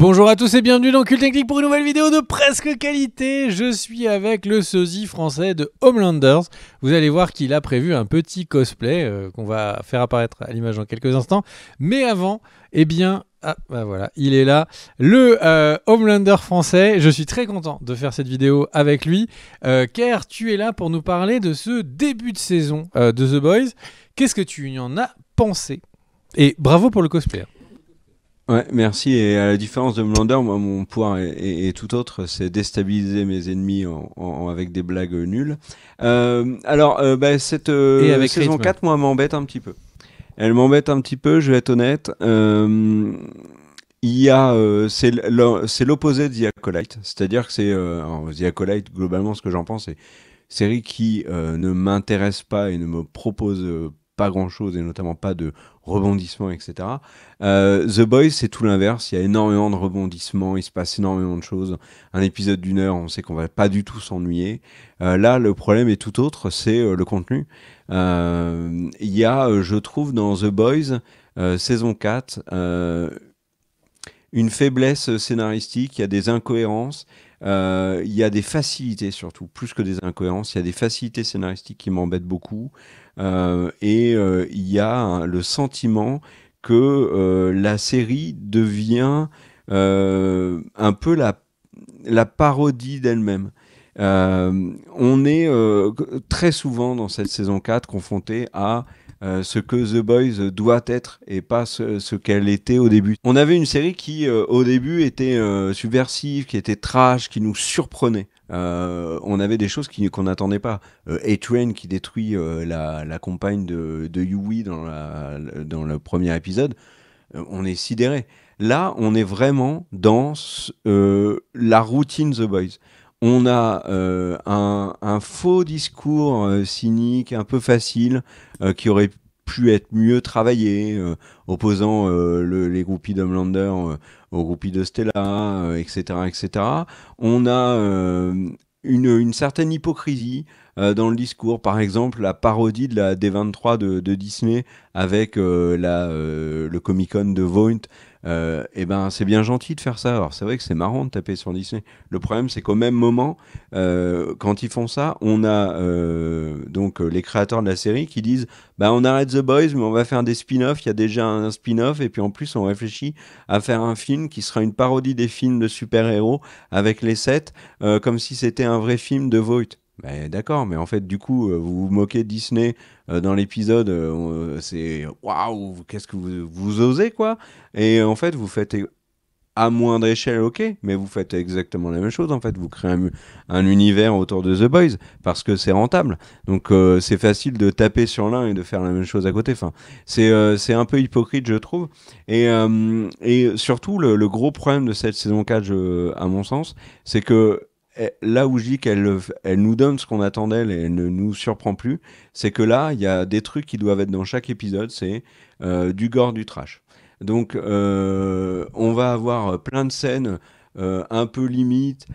Bonjour à tous et bienvenue dans Cult Technique pour une nouvelle vidéo de presque qualité. Je suis avec le sosie français de Homelanders. Vous allez voir qu'il a prévu un petit cosplay qu'on va faire apparaître à l'image dans quelques instants. Mais avant, eh bien, voilà, il est là, le Homelander français. Je suis très content de faire cette vidéo avec lui, car tu es là pour nous parler de ce début de saison de The Boys. Qu'est-ce que tu en as pensé? Et bravo pour le cosplay. Ouais, merci. Et à la différence de Homelander, moi, mon pouvoir est tout autre, c'est déstabiliser mes ennemis avec des blagues nulles. Cette Et avec saison rythme. 4, moi, m'embête un petit peu. Elle m'embête un petit peu, je vais être honnête. C'est l'opposé de The Acolyte. C'est-à-dire que The Acolyte, globalement, ce que j'en pense, c'est une série qui ne m'intéresse pas et ne me propose pas grand-chose, et notamment pas de rebondissements, etc. The Boys, c'est tout l'inverse. Il y a énormément de rebondissements, il se passe énormément de choses. Un épisode d'1 heure, on sait qu'on va pas du tout s'ennuyer. Là, le problème est tout autre, c'est le contenu. Il y a, je trouve, dans The Boys, saison 4, une faiblesse scénaristique, il y a des incohérences, il y a des facilités surtout, plus que des incohérences, il y a des facilités scénaristiques qui m'embêtent beaucoup, il y a le sentiment que la série devient un peu la parodie d'elle-même. On est très souvent dans cette saison 4 confronté à ce que The Boys doit être et pas ce qu'elle était au début. On avait une série qui au début était subversive, qui était trash, qui nous surprenait. On avait des choses qu'on n'attendait pas. A-Train qui détruit la compagne de Huey dans le premier épisode, on est sidéré. Là, on est vraiment dans la routine The Boys. On a un faux discours cynique, un peu facile, qui aurait pu être mieux travaillé, opposant les groupies d'Homelander aux groupies de Stella, etc., etc. On a une certaine hypocrisie dans le discours. Par exemple, la parodie de la D23 de Disney avec le Comic-Con de Vought. C'est bien gentil de faire ça. Alors c'est vrai que c'est marrant de taper sur Disney. Le problème, c'est qu'au même moment, quand ils font ça, on a les créateurs de la série qui disent on arrête The Boys, mais on va faire des spin-offs. Il y a déjà un spin-off, et puis en plus, on réfléchit à faire un film qui sera une parodie des films de super-héros avec les sets, comme si c'était un vrai film de Vought. D'accord, mais en fait, du coup, vous vous moquez de Disney dans l'épisode, c'est waouh, qu'est-ce que vous osez, quoi. Et en fait, vous faites à moindre échelle, ok, mais vous faites exactement la même chose. En fait, vous créez un univers autour de The Boys parce que c'est rentable. Donc, c'est facile de taper sur l'un et de faire la même chose à côté. Enfin, c'est un peu hypocrite, je trouve. Et surtout, le gros problème de cette saison 4, à mon sens, c'est que là où je dis qu'elle nous donne ce qu'on attend d'elle et elle ne nous surprend plus, c'est que là, il y a des trucs qui doivent être dans chaque épisode, c'est du gore, du trash. Donc, on va avoir plein de scènes un peu limites,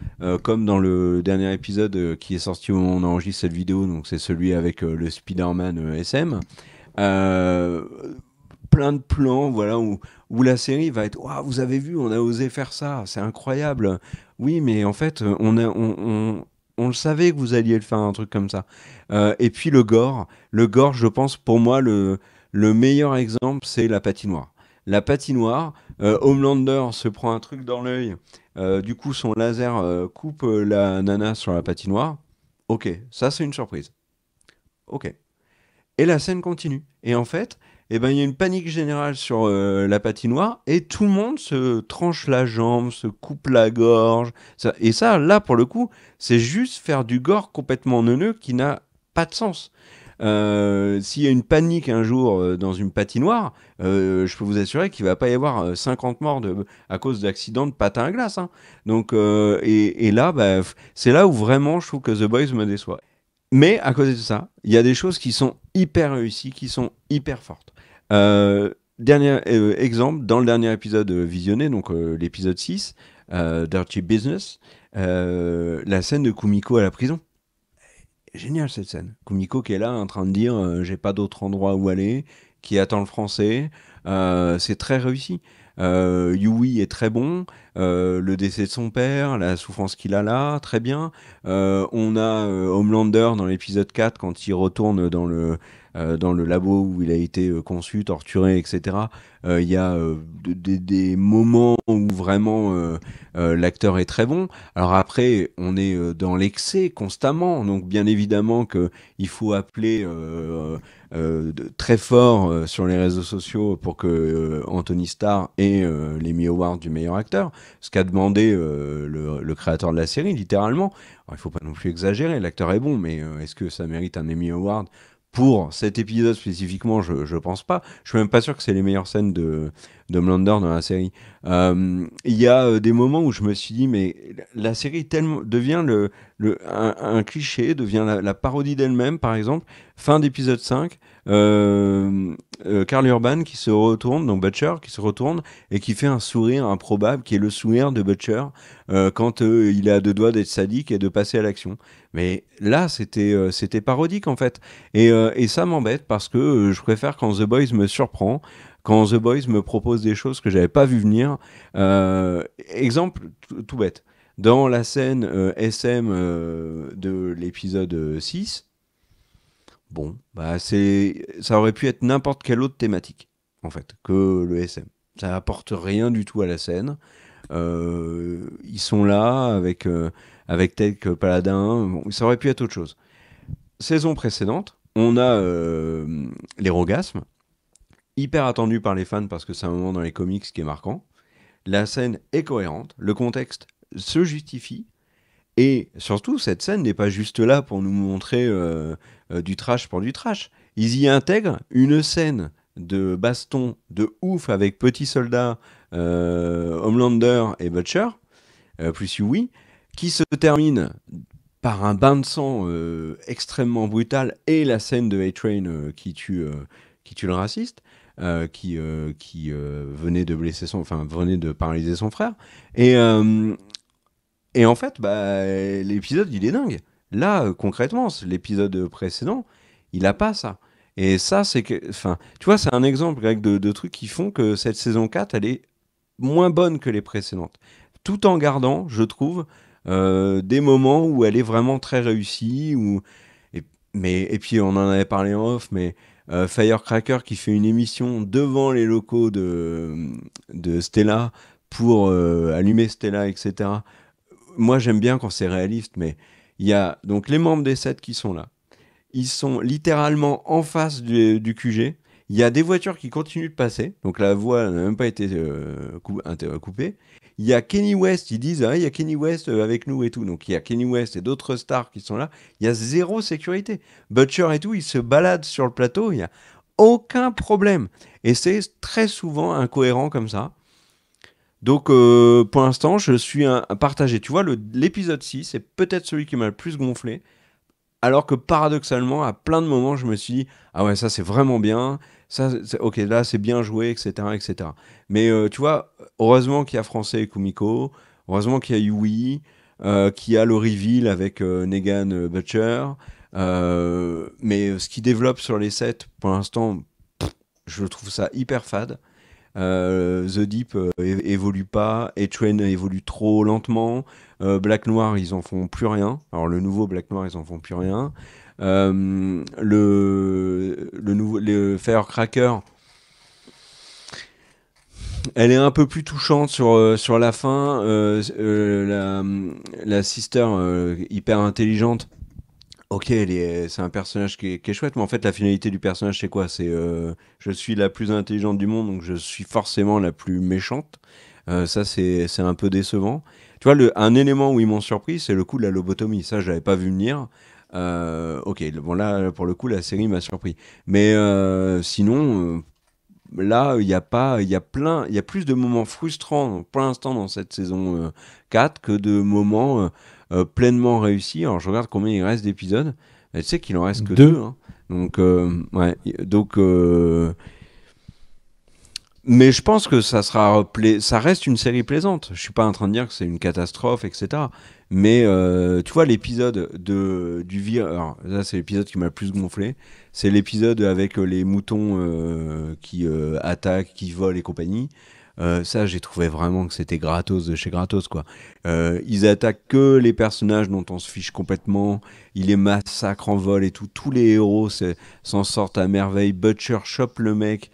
comme dans le dernier épisode qui est sorti au moment où on enregistre cette vidéo, donc c'est celui avec le Spider-Man SM. Euh, Plein de plans, voilà, où la série va être waouh, vous avez vu, on a osé faire ça, c'est incroyable. Oui, mais en fait, on le savait que vous alliez le faire, un truc comme ça. Et puis le gore, je pense, pour moi, le meilleur exemple, c'est la patinoire. La patinoire, Homelander se prend un truc dans l'œil, du coup, son laser coupe la nana sur la patinoire. Ok, ça, c'est une surprise. Ok. Et la scène continue. Et en fait, il y a une panique générale sur la patinoire et tout le monde se tranche la jambe, se coupe la gorge. Et ça, là, pour le coup, c'est juste faire du gore complètement neuneux qui n'a pas de sens. S'il y a une panique un jour dans une patinoire, je peux vous assurer qu'il ne va pas y avoir 50 morts à cause d'accidents de patins à glace, hein. Donc, et là, c'est là où vraiment je trouve que The Boys me déçoit. Mais à côté de ça, il y a des choses qui sont hyper réussies, qui sont hyper fortes. Dernier exemple, dans le dernier épisode visionné, donc l'épisode 6, Dirty Business, la scène de Kumiko à la prison. Génial cette scène. Kumiko qui est là en train de dire j'ai pas d'autre endroit où aller, qui attend le français. C'est très réussi. Yui est très bon. Le décès de son père, la souffrance qu'il a là, très bien. On a Homelander dans l'épisode 4 quand il retourne dans le labo où il a été conçu, torturé, etc. Il y a des moments où vraiment l'acteur est très bon. Alors après, on est dans l'excès constamment, donc bien évidemment qu'il faut appeler très fort sur les réseaux sociaux pour que Anthony Starr ait l'Emmy Award du meilleur acteur, ce qu'a demandé le créateur de la série, littéralement. Alors, il ne faut pas non plus exagérer, l'acteur est bon, mais est-ce que ça mérite un Emmy Award? Pour cet épisode spécifiquement, je pense pas. Je suis même pas sûr que c'est les meilleures scènes de Homelander dans la série. Il y a des moments où je me suis dit, mais la série tellement devient un cliché, devient la parodie d'elle-même, par exemple. Fin d'épisode 5, Karl Urban qui se retourne, donc Butcher, qui se retourne et qui fait un sourire improbable, qui est le sourire de Butcher quand il est à deux doigts d'être sadique et de passer à l'action. Mais là, c'était parodique en fait. Et ça m'embête parce que je préfère quand The Boys me surprend, quand The Boys me propose des choses que j'avais pas vu venir. Exemple tout bête. Dans la scène SM de l'épisode 6, bon, bah ça aurait pu être n'importe quelle autre thématique, en fait, que le SM. Ça apporte rien du tout à la scène. Ils sont là avec tel que Paladin. Bon, ça aurait pu être autre chose. Saison précédente, on a l'Hérogasme, hyper attendu par les fans parce que c'est un moment dans les comics qui est marquant. La scène est cohérente, le contexte se justifie, et surtout, cette scène n'est pas juste là pour nous montrer du trash pour du trash. Ils y intègrent une scène de baston de ouf avec Petit Soldat, Homelander et Butcher, plus Yui, qui se termine par un bain de sang extrêmement brutal et la scène de A-Train qui tue le raciste, qui venait de blesser venait de paralyser son frère. Et en fait, bah, l'épisode, il est dingue. Là, concrètement, l'épisode précédent, il a pas ça. Et ça, c'est que, enfin, tu vois, c'est un exemple, Greg, de trucs qui font que cette saison 4, elle est moins bonne que les précédentes. Tout en gardant, je trouve, des moments où elle est vraiment très réussie. Et puis, on en avait parlé en off, mais Firecracker qui fait une émission devant les locaux de Stella pour allumer Stella, etc. Moi, j'aime bien quand c'est réaliste, mais il y a donc les membres des 7 qui sont là. Ils sont littéralement en face du QG. Il y a des voitures qui continuent de passer, donc la voie n'a même pas été coupée. Il y a Kenny West, ils disent il y a Kenny West avec nous et tout. Donc il y a Kenny West et d'autres stars qui sont là. Il y a zéro sécurité. Butcher et tout, ils se baladent sur le plateau, il n'y a aucun problème. Et c'est très souvent incohérent comme ça. Donc pour l'instant, je suis partagé. Tu vois, l'épisode 6 est peut-être celui qui m'a le plus gonflé. Alors que paradoxalement, à plein de moments, je me suis dit, ah ouais, ça c'est vraiment bien, ok, là c'est bien joué, etc. etc. Mais tu vois, heureusement qu'il y a Français et Kumiko, heureusement qu'il y a Yui, qu'il y a le reveal avec Negan Butcher, mais ce qui développe sur les sets, pour l'instant, je trouve ça hyper fade. The Deep évolue pas, A-Train évolue trop lentement, Black Noir ils en font plus rien, alors le nouveau Black Noir ils en font plus rien, le Firecracker elle est un peu plus touchante sur la fin, la sister hyper intelligente. Ok, c'est un personnage qui est chouette, mais en fait, la finalité du personnage, c'est quoi? C'est je suis la plus intelligente du monde, donc je suis forcément la plus méchante. Ça, c'est un peu décevant. Tu vois, un élément où ils m'ont surpris, c'est le coup de la lobotomie. Ça, je l'avais pas vu venir. Ok, bon là, pour le coup, la série m'a surpris. Mais sinon, là, il y a pas, il y a plus de moments frustrants pour l'instant dans cette saison 4 que de moments pleinement réussis. Alors, je regarde combien il reste d'épisodes. Tu sais qu'il en reste que 2. Hein. Donc, ouais. Donc, mais je pense que ça reste une série plaisante. Je suis pas en train de dire que c'est une catastrophe, etc. Mais tu vois, l'épisode du vir. Alors, là, c'est l'épisode qui m'a le plus gonflé. C'est l'épisode avec les moutons qui attaquent, qui volent et compagnie. Ça, j'ai trouvé vraiment que c'était gratos de chez gratos, quoi. Ils attaquent que les personnages dont on se fiche complètement. Ils les massacrent en vol et tout. Tous les héros s'en sortent à merveille. Butcher chope le mec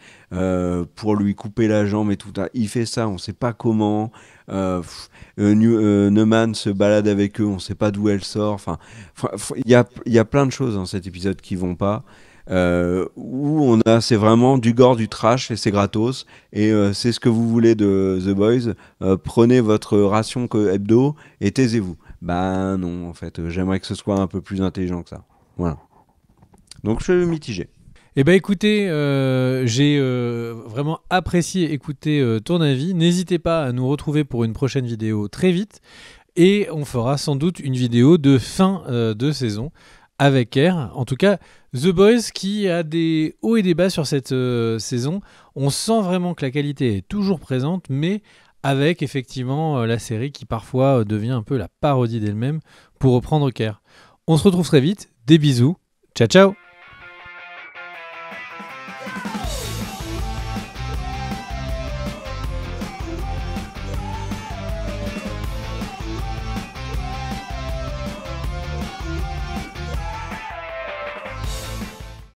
pour lui couper la jambe et tout. Il fait ça, on sait pas comment. Neumann se balade avec eux, on sait pas d'où elle sort. Enfin, il y a plein de choses dans cet épisode qui vont pas. Où c'est vraiment du gore, du trash et c'est gratos et c'est ce que vous voulez de The Boys. Prenez votre ration hebdo et taisez-vous. Bah non, en fait, j'aimerais que ce soit un peu plus intelligent que ça. Voilà. Donc je suis mitigé. Eh ben écoutez, j'ai vraiment apprécié écouter ton avis. N'hésitez pas à nous retrouver pour une prochaine vidéo très vite et on fera sans doute une vidéo de fin de saison avec R. En tout cas, The Boys qui a des hauts et des bas sur cette saison. On sent vraiment que la qualité est toujours présente, mais avec effectivement la série qui parfois devient un peu la parodie d'elle-même pour reprendre Care. On se retrouve très vite. Des bisous. Ciao ciao.